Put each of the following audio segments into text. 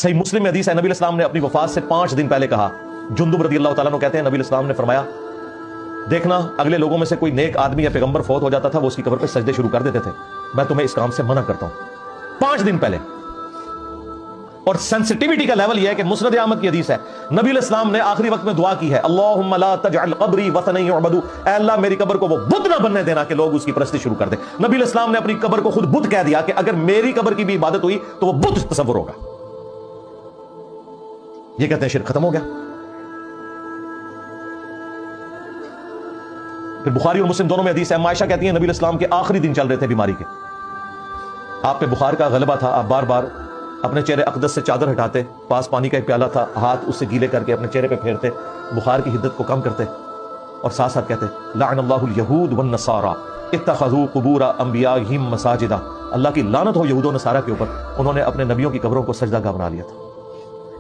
صحیح مسلم میں حدیث ہے، نبی علیہ السلام نے اپنی وفات سے 5 دن پہلے کہا، جندب رضی اللہ تعالیٰ عنہ کہتے ہیں نبی علیہ السلام نے فرمایا دیکھنا اگلے لوگوں میں سے کوئی نیک آدمی یا پیغمبر فوت ہو جاتا تھا، وہ اس کی قبر پہ سجدے شروع کر دیتے تھے، میں تمہیں اس کام سے منع کرتا ہوں 5 دن پہلے۔ اور سینسٹیوٹی کا لیول یہ ہے کہ مسند احمد کی حدیث ہے، نبی علیہ السلام نے آخری وقت میں دعا کی ہے، اللہم لا تجعل قبری وثنا یعبد، اے اللہ میری قبر کو وہ بت نہ بننے دینا کہ لوگ اس کی پرستی شروع کر دیں۔ نبی علیہ السلام نے اپنی قبر کو خود بت کہہ دیا کہ اگر میری قبر کی بھی عبادت ہوئی تو وہ بت تصور ہوگا۔ یہ کہتے ہیں شرک ختم ہو گیا۔ پھر بخاری اور مسلم دونوں میں حدیث ہے، عائشہ کہتی ہیں نبی علیہ السلام کے آخری دن چل رہے تھے بیماری کے، آپ پہ بخار کا غلبہ تھا، آپ بار بار اپنے چہرے اقدس سے چادر ہٹاتے، پاس پانی کا ایک پیالہ تھا، ہاتھ اس سے گیلے کر کے اپنے چہرے پہ پھیرتے، بخار کی حدت کو کم کرتے، اور ساتھ ساتھ کہتے لعن اللہ الیہود والنصارى اتخذوا قبور انبیائہم مساجدا، اللہ کی لعنت ہو یہود و نصارہ کے اوپر، انہوں نے اپنے نبیوں کی قبروں کو سجدہ گاہ بنا لیا تھا۔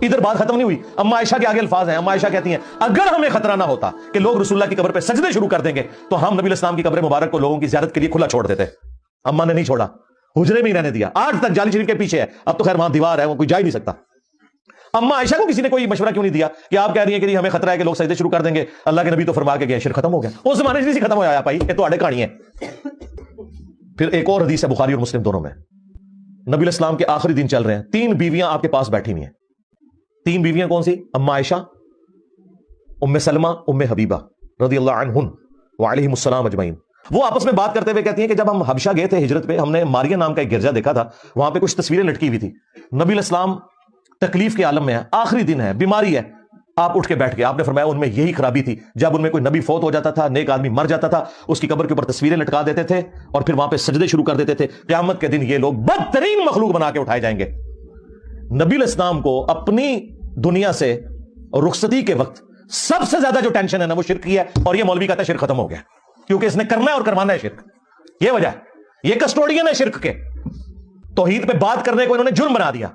ادھر بات ختم نہیں ہوئی، اما عائشہ کے آگے الفاظ ہیں، اما عائشہ کہتی ہیں اگر ہمیں خطرہ نہ ہوتا کہ لوگ رسول اللہ کی قبر پہ سجدے شروع کر دیں گے تو ہم نبی علیہ السلام کی قبر مبارک کو لوگوں کی زیارت کے لیے کھلا چھوڑ دیتے، اما نے نہیں چھوڑا، حجرے میں ہی رہنے دیا، آج تک جالی شریف کے پیچھے ہے، اب تو خیر وہاں دیوار ہے، وہ کوئی جا ہی نہیں سکتا۔ اما عائشہ کو کسی نے کوئی مشورہ کیوں نہیں دیا کہ آپ کہہ رہی ہیں کہ ہمیں خطرہ ہے کہ لوگ سجدے شروع کر دیں گے، اللہ کے نبی تو فرما کے گئے شرک ختم ہو گیا، اس زمانے سے نہیں ختم ہو آیا بھائی، یہ تو اڑے کہانی ہے۔ پھر ایک اور حدیث ہے بخاری اور مسلم دونوں میں، نبی علیہ السلام کے آخری دن چل رہے ہیں، 3 بیویاں آپ کے پاس بیٹھی ہوئی ہیں، 3 بیویاں کون سی؟ اما عائشہ، ام سلمہ، ام حبیبہ رضی اللہ عنہن وعلیہم السلام اجمعین۔ وہ آپس میں بات کرتے ہوئے کہتی ہیں کہ جب ہم حبشہ گئے تھے ہجرت پہ، ہم نے ماریا نام کا ایک گرجا دیکھا تھا، وہاں پہ کچھ تصویریں لٹکی ہوئی تھی، نبی علیہ السلام تکلیف کے عالم میں ہے، آخری دن ہے، بیماری ہے، آپ اٹھ کے بیٹھ گئے، آپ نے فرمایا ان میں یہی خرابی تھی، جب ان میں کوئی نبی فوت ہو جاتا تھا، نیک آدمی مر جاتا تھا، اس کی قبر کے اوپر تصویریں لٹکا دیتے تھے اور پھر وہاں پہ سجدے شروع کر دیتے تھے، قیامت کے دن یہ لوگ بدترین مخلوق بنا کے اٹھائے جائیں گے۔ نبی علیہ السلام کو اپنی دنیا سے رخصتی کے وقت سب سے زیادہ جو ٹینشن ہے نا وہ شرک کی ہے، اور یہ مولوی کہتا ہے شرک ختم ہو گیا کیونکہ اس نے کرنا ہے اور کروانا ہے شرک، یہ وجہ ہے، یہ کسٹوڈین ہے شرک کے، توحید پہ بات کرنے کو انہوں نے جرم بنا دیا۔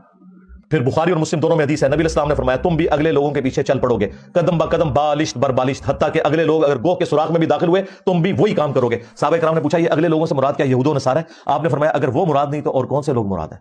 پھر بخاری اور مسلم دونوں میں حدیث ہے، نبی علیہ السلام نے فرمایا تم بھی اگلے لوگوں کے پیچھے چل پڑو گے قدم با قدم، بالشت بر بالشت، حتیٰ کہ اگلے لوگ اگر گوہ کے سوراخ میں بھی داخل ہوئے تم بھی وہی کام کرو گے۔ صحابہ کرام نے پوچھا یہ اگلے لوگوں سے مراد کیا یہود و نصارہ ہے؟ آپ نے فرمایا اگر وہ مراد نہیں تو اور کون سے لوگ مراد ہیں؟